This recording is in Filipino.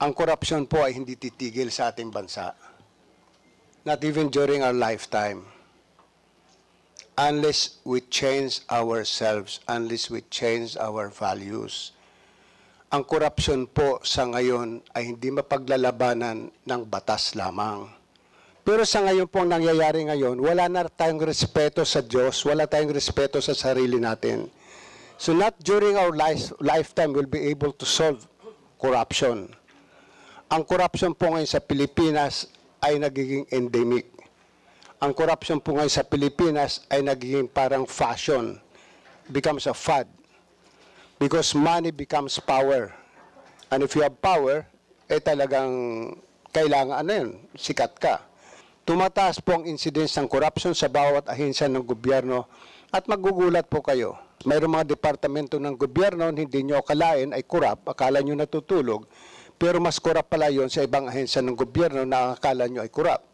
ang korupsyon po ay hindi titigil sa ating bansa. Not even during our lifetime. Unless we change ourselves, unless we change our values. Ang korupsyon po sa ngayon ay hindi mapaglalabanan ng batas lamang. Pero sa ngayon po ang nangyayari ngayon, wala na tayong respeto sa Diyos, wala tayong respeto sa sarili natin. So not during our lifetime will be able to solve corruption. Ang corruption po ngayon sa Pilipinas ay nagiging endemic. Ang corruption po ngayon sa Pilipinas ay nagiging parang fashion, becomes a fad. Because money becomes power. And if you have power, talagang kailangan, sikat ka. Tumataas po ang incidence ng corruption sa bawat ahensya ng gobyerno at magugulat po kayo. Mayroong mga departamento ng gobyerno hindi nyo akalain ay corrupt, akala nyo natutulog, pero mas corrupt pala yon sa ibang ahensya ng gobyerno na akala nyo ay corrupt.